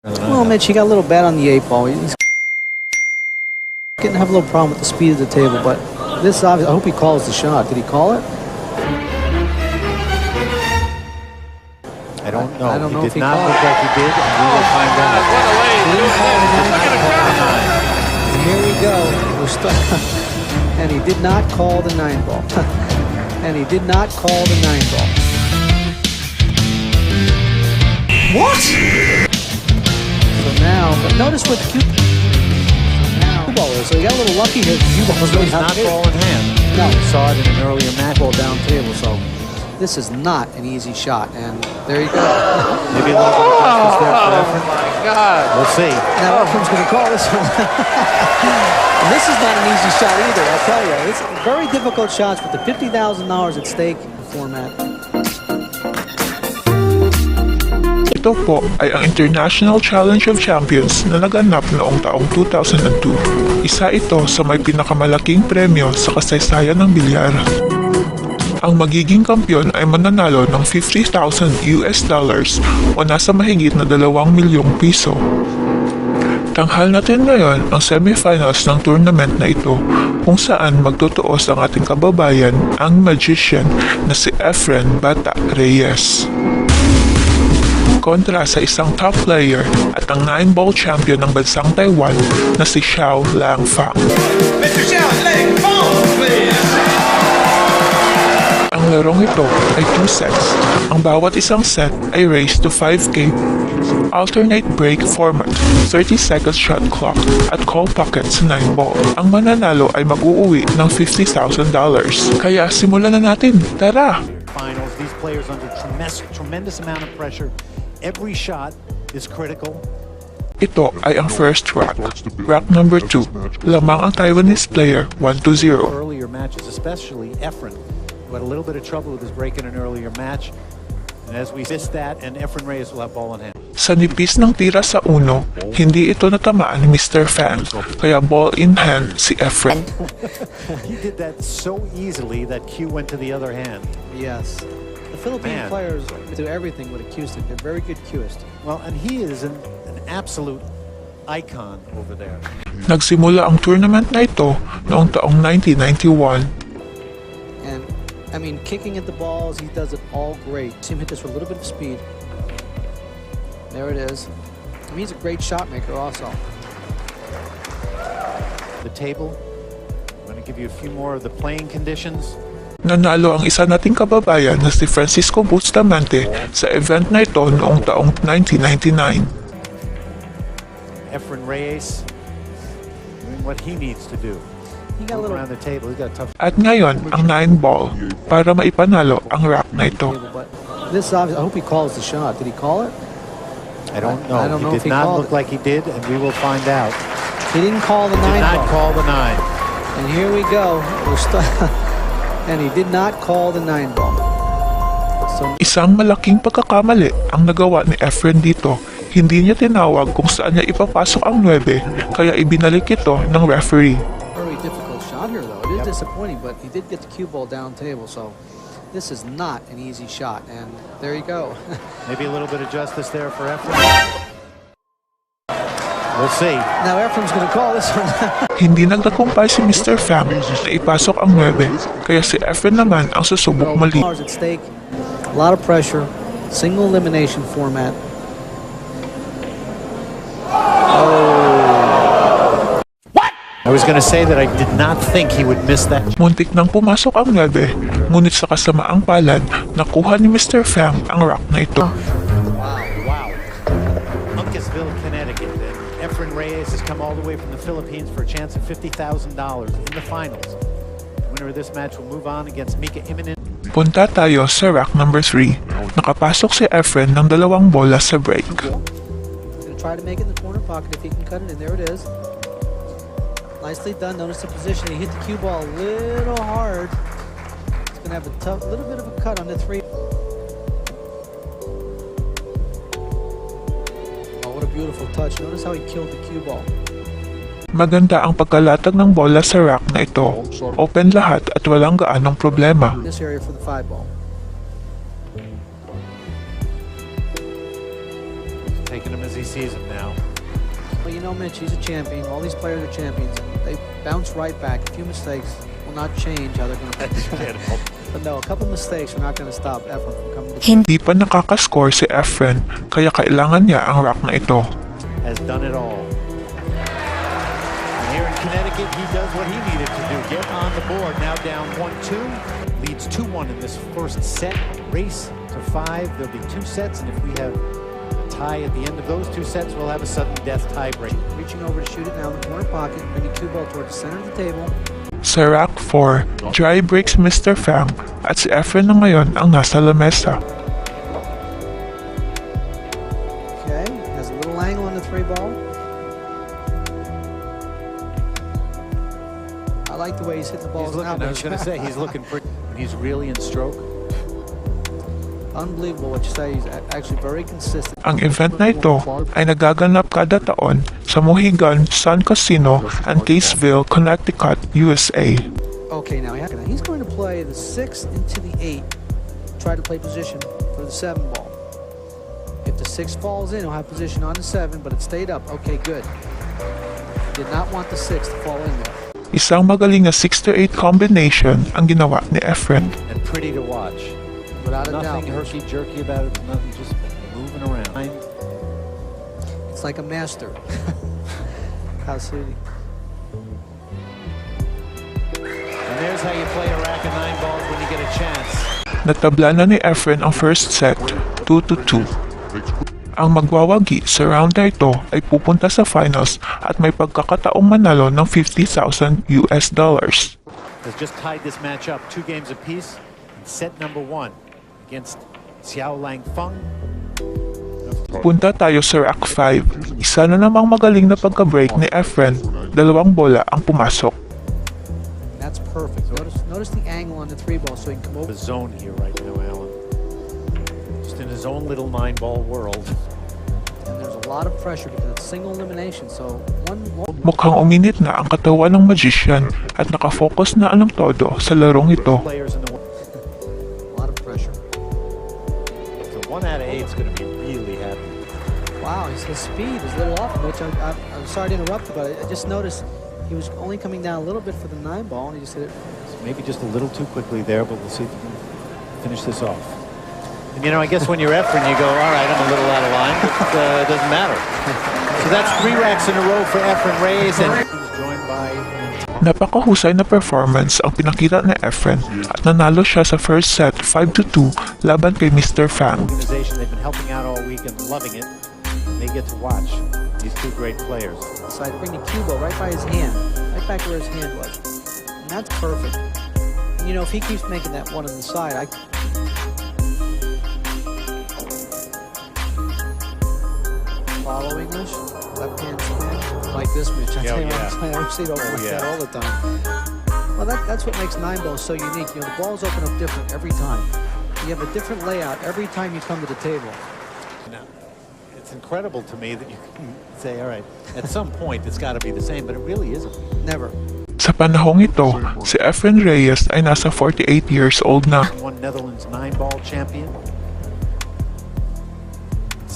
Well, Mitch, he got a little bad on the 8 ball. He's getting to have a little problem with the speed of the table, but this obviously, I hope he calls the shot. Did he call it? I don't know. I don't know He if did he not called look it. like he did, and we will find out. Didn't call the 9. And here we go. We're stuck. And he did not call the 9 ball. And he did not call the 9 ball. What? So now, but notice what the cue ball is. So he got a little lucky here. The cue ball was really It's not ball in hand. No. We saw it in an earlier match. Ball down table. So this is not an easy shot. And there you go. Maybe a little bit of justice there for Efren. My God. We'll see. Now Efren's going to call this one. And this is not an easy shot either, I'll tell you. It's very difficult shots with the $50,000 at stake format. Ito po ay ang International Challenge of Champions na naganap noong taong 2002. Isa ito sa may pinakamalaking premyo sa kasaysayan ng bilyar. Ang magiging kampyon ay mananalo ng $50,000 o nasa mahigit na 2 milyong piso. Tanghal natin ngayon ang semifinals ng tournament na ito kung saan magtutuos ang ating kababayan, ang magician na si Efren BATA Reyes. Kontra sa isang top player at ang 9-ball champion ng bansang Taiwan na si Hsiao-Lang Fang. Mr. Hsiao-Lang Fang, please. Ang larong ito ay 2 sets. Ang bawat isang set ay race to 5K. Alternate break format, 30 seconds shot clock at call pocket sa 9-ball. Ang mananalo ay mag-uuwi ng $50,000. Kaya simulan na natin. Tara! Finals, these players under tremendous amount of pressure. Every shot is critical. Ito ay ang first rack. Rack number 2. Lamang ang Taiwanese player 1-0. Earlier matches, especially Efren, who had a little bit of trouble with his break in an earlier match. And as we missed that, and Efren Reyes will have ball in hand. Sa nipis ng tira sa uno, hindi ito natamaan ni Mr. Fang, kaya ball in hand si Efren. He did that so easily that cue went to the other hand. Yes. The Philippine players do everything with a cue stick. They're very good cueists. Well, and he is an absolute icon over there. Nagsimula ang tournament na ito noong taong 1991. And, I mean, kicking at the balls, he does it all great. See him hit this with a little bit of speed. There it is. I mean, he's a great shot maker also. The table, I'm going to give you a few more of the playing conditions. Nanalo ang isa nating kababayan na si Francisco Bustamante sa event na ito noong taong 1999. Efren Reyes doing what he needs to do. He got a little Around the table, he's got a tough. At ngayon, ang 9-ball para maipanalo ang rack na ito. but this obviously, I hope he calls the shot. Did he call it? I don't know. I don't know He if did he not called look it. like he did, and we will find out. He didn't call the Did 9 not ball. call the 9. And here we go. We're stuck. And he did not call the 9 ball. So Isang malaking pagkakamali ang nagawa ni Efren dito. Hindi niya tinawag kung saan niya ipapasok ang 9, kaya ibinalik ito ng referee. very difficult shot here, though. It is disappointing, but he did get the cue ball down table, so this is not an easy shot. And there you go. Maybe a little bit of justice there for Efren. We'll see. Now Efren's going to call this one. Hindi nagtagumpay si Mr. Fang na ipasok ang 9, kaya si Efren naman ang susubok mali. $1 at stake. A lot of pressure. Single elimination format. I was going to say that I did not think he would miss that. Muntik nang pumasok ang 9, ngunit sa kasamaang palad, nakuha ni Mr. Fang ang rack na ito. Wow. Uncasville, Connecticut. Efren Reyes has come all the way from the Philippines for a chance at $50,000 in the finals. The winner of this match will move on against Mika Immonen. Punta tayo sa rack number 3. Nakapasok si Efren ng 2 bola sa break. He's going to try to make it in the corner pocket if he can cut it, and there it is. Nicely done. Notice the position. He hit the cue ball a little hard. He's going to have a tough, little bit of a cut on the 3. Oh, what a beautiful touch. Notice how he killed the cue ball. Maganda ang pagkalatag ng bola sa rack na ito. Open lahat at walang gaanong problema. This area for the 5 ball. Taking him as he sees him now. Well, you know, Mitch, he's a champion. All these players are champions. They bounce right back. A few mistakes will not change how they're going to. But no, a couple mistakes are not going to stop Efren from coming to. Hindi pa nakakascore si Efren, kaya kailangan niya ang rack na ito. Has done it all. And here in Connecticut, he does what he needed to do. Get on the board. Now down 1-2. Leads 2-1 in this first set. Race to 5. There'll be 2 sets, and if we have a tie at the end of those 2 sets, we'll have a sudden death tie break. Reaching over to shoot it now in the corner pocket, bringing cue ball towards the center of the table. Sa rack 4, dry breaks Mr. Fang at si Efren na ngayon ang nasa lamesa. Okay, has a little angle on the 3 ball. I like the way he's hit the ball. He's looking, I was going to say, he's looking pretty. He's really in stroke. Unbelievable what you say. He's actually very consistent. Ang event na ito ay nagaganap kada taon sa Mohegan Sun Casino and Caseville, Connecticut, USA. Okay, now he's going to play the 6 into the 8. Try to play position for the 7 ball. If the 6 falls in, he'll have position on the 7, but it stayed up. Okay, good. Did not want the 6 to fall in there. Isang magaling na 6-8 combination ang ginawa ni Efren. And pretty to watch. Without a doubt. Nothing herky-jerky about it. Nothing, just moving around. It's like a master. How soothing. And there's how you play a rack of 9 balls when you get a chance. Natabla na ni Efren ang first set, 2-2. Ang magwawagi sa round na ito ay pupunta sa finals at may pagkakataong manalo ng $50,000 US. Has just tied this match up 2 games apiece in set number 1 against Hsiao-Lang Fang. Punta tayo sa rack 5. Isa na namang magaling na pagka-break ni Efren. 2 bola ang pumasok. That's perfect. Notice the angle on the 3 ball so he can come over. The zone here right now, Alan. Just in his own little 9-ball world. And there's a lot of pressure because it's single elimination. So one Mukhang uminit na ang katawan ng magician at nakafocus na ang todo sa larong ito. Players in the world. a lot of pressure. So 1 out of 8 is going to be really happy. Wow, his speed is a little off, which I'm sorry to interrupt you, but I just noticed he was only coming down a little bit for the 9 ball, and he just hit it. So maybe just a little too quickly there, but we'll see if we can finish this off. And you know, I guess when you're Efren, you go, all right, I'm a little out of line, but it doesn't matter. So that's 3 racks in a row for Efren Reyes, and he's joined by... Napakahusay na performance ang pinakita ni Efren at nanalo siya sa first set 5-2 laban kay Mr. Fang. Organization, they've been helping out all week and loving it. And they get to watch these 2 great players. So I bring the cue ball right by his hand, right back where his hand was. And that's perfect. And you know, if he keeps making that one on the side, follow English, left hand spin, like this, Mitch. I tell you what, I see it open like that all the time. Well, that's what makes 9 balls so unique. You know, the balls open up different every time. You have a different layout every time you come to the table. Now, it's incredible to me that you can say, all right, at some point it's got to be the same, but it really isn't. Never. Sa panahong ito, si Efren Reyes ay nasa 48 years old na. One Netherlands 9-ball champion.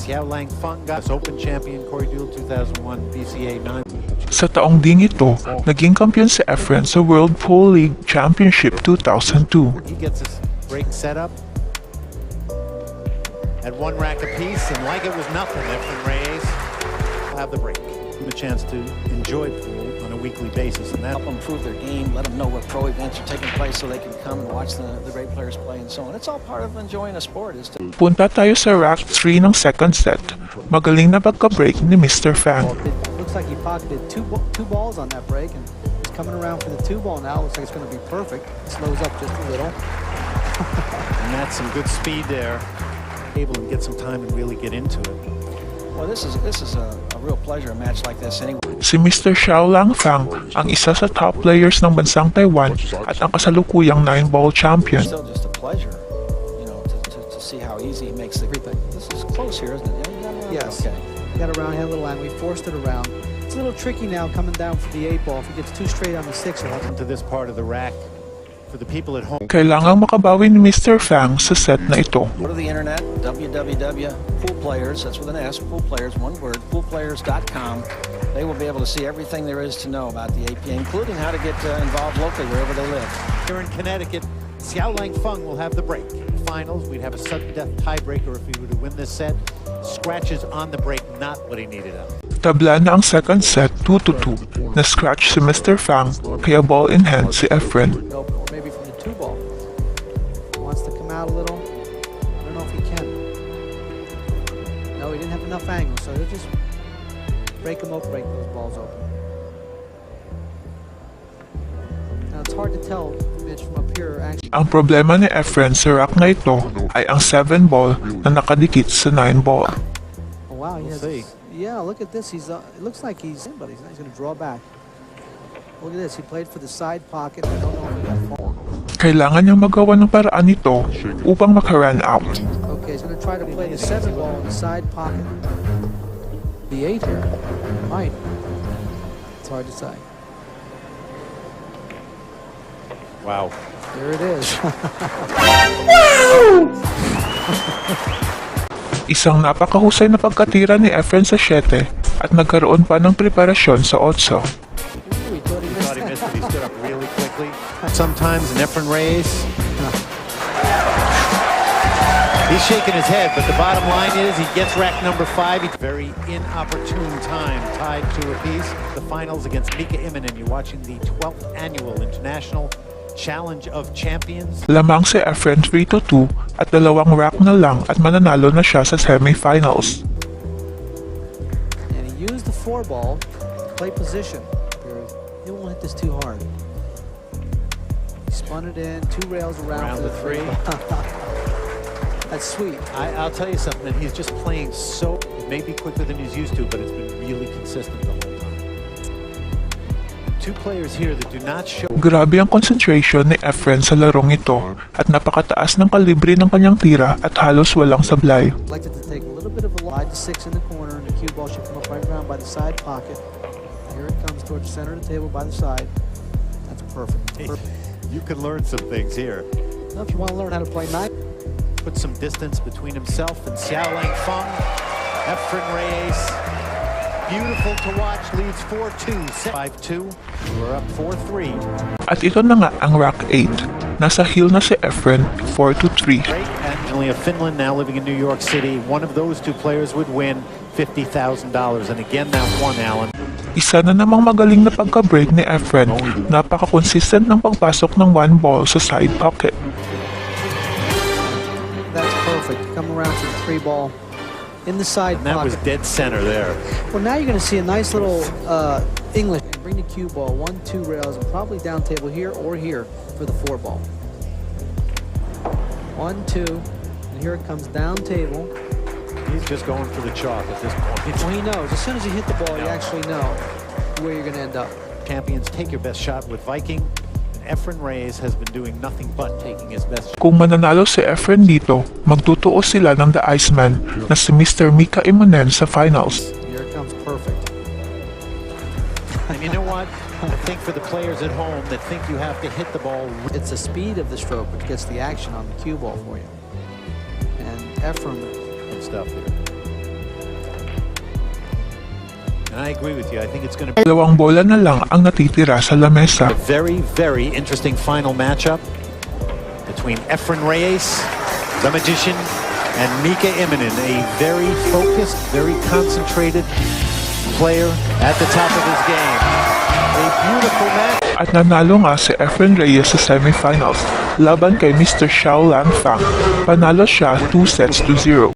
Hsiao-Lang Fang got Open champion, Corey Duel 2001 BCA 9. Sa taong ding ito, naging kampiyon si Efren sa World Pool League Championship 2002. He gets his break set up at 1 rack apiece, and like it was nothing, Efren Reyes will have the break. Give him a chance to enjoy pool on a weekly basis, and that help them improve their game, let them know what pro events are taking place so they can come and watch the great players play and so on. It's all part of enjoying a sport. Is to Punta tayo sa rack 3 ng second set. Magaling na pagka-break ni Mr. Fang. It looks like he pocketed two balls on that break, and he's coming around for the 2 ball now. Looks like it's going to be perfect. Slows up just a little. and that's some good speed there. Able to get some time and really get into it. well, this is a real pleasure, a match like this anyway. Si Mr. Hsiao-Lang Fang ang isa sa top players ng bansang Taiwan at ang kasalukuyang 9-ball champion. It's still just a pleasure, you know, to see how easy he makes everything. This is close here, isn't it? Yeah, Yes. Okay. Got around, had a little angle. We forced it around. It's a little tricky now coming down for the 8 ball. If he gets too straight on the 6, he'll have To this part of the rack For the people at home, Kailangang makabawi ni Mr. Fang sa set na ito. Go to the internet, www.poolplayers, that's with an S, poolplayers, one word, poolplayers.com. They will be able to see everything there is to know about the APA, including how to get involved locally wherever they live. here in Connecticut, Hsiao-Lang Fang will have the break. In the finals, we'd have a sudden death tiebreaker if he were to win this set. Scratches on the break, not what he needed out. Tabla na ang second set 2-2. Na-scratch si Mr. Fang, kaya ball in hand si Efren. Or maybe from the 2-ball. Wants to come out a little. I don't know if he can. No, he didn't have enough angle, so he'll just break those balls open. Now it's hard to tell, Mitch, from up here actually. Ang problema ni Efren sa rack na ito ay ang 7 ball na nakadikit sa 9 ball. Oh, wow, he We'll has. see. Yeah, look at this. It looks like he's in, but he's not. He's going to draw back. Look at this. He played for the side pocket. I don't know if he got fallen. Kailangan niyang magawa ng paraan nito upang maka-run out. Okay, he's going to try to play the 7 ball in the side pocket. The 8 here. Might. It's hard to say. Wow. There it is. Isang napakahusay na pagkatira ni Efren sa 7 at nagkaroon pa ng preparasyon sa 8. Ooh, he thought he missed Thought he that. missed it. He stood up really quickly. Sometimes an Efren Reyes. He's shaking his head, but the bottom line is he gets rack number 5. It's very inopportune time, tied to a piece. The finals against Mika Immonen. You're watching the 12th annual International Challenge of Champions. Lamang si Efren 3-2 at 2 rack na lang at mananalo na siya sa semifinals. And he used the 4 ball to play position. He won't hit this too hard. He spun it in, 2 rails around for Around the the 3. That's sweet. I'll tell you something, he's just playing so, it may be quicker than he's used to, but it's been really consistent the whole time. 2 players here that do not show. Grabe ang concentration ni Efren sa larong ito at napakataas ng kalibre ng kanyang tira at halos walang sablay. I'd like it to take a little bit of a 5 to 6 in the corner, and the cue ball should come up right around by the side pocket. Here it comes towards the center of the table by the side. That's perfect. You can learn some things here. Now, if you want to learn how to play 9, Put some distance between himself and Hsiao-Lang Fang. Efren Reyes, beautiful to watch, leads 4-2, 5-2. We're up 4-3. At ito na nga ang rack 8. Nasa heel na si Efren 4-3. Great. Originally of Finland, now living in New York City. One of those 2 players would win $50,000. And again, that one, Alan. Isa na namang magaling na pagka-break ni Efren. Napaka-consistent ng pagpasok ng 1 ball sa side pocket. that's perfect. Come around to the 3 ball in the side And that was pocket. dead center there. Well, now you're going to see a nice little English. Bring the cue ball 1, 2 rails, and probably down table here or here for the 4 ball. 1, 2, and here it comes down table. He's just going for the chalk at this point. Well, he knows. As soon as you hit the ball, you actually know where you're going to end up. Champions, take your best shot with Viking. And Efren Reyes has been doing nothing but taking his best shot. Kung mananalo si Efren dito, magtutuo sila ng The Iceman na si Mr. Mika Immonen sa finals. Here it comes perfect. And you know what? I think for the players at home that think you have to hit the ball. It's the speed of the stroke which gets the action on the cue ball for you. And Efren, And stuff here. And I agree with you. I think it's going to be 2 bola na lang ang natitira sa lamesa. a very, very interesting final matchup between Efren Reyes, the magician, and Mika Immonen, a very focused, very concentrated player at the top of his game. A beautiful match. At nanalo nga si Efren Reyes sa semifinals laban kay Mr. Hsiao-Lang Fang. Panalo siya 2-0.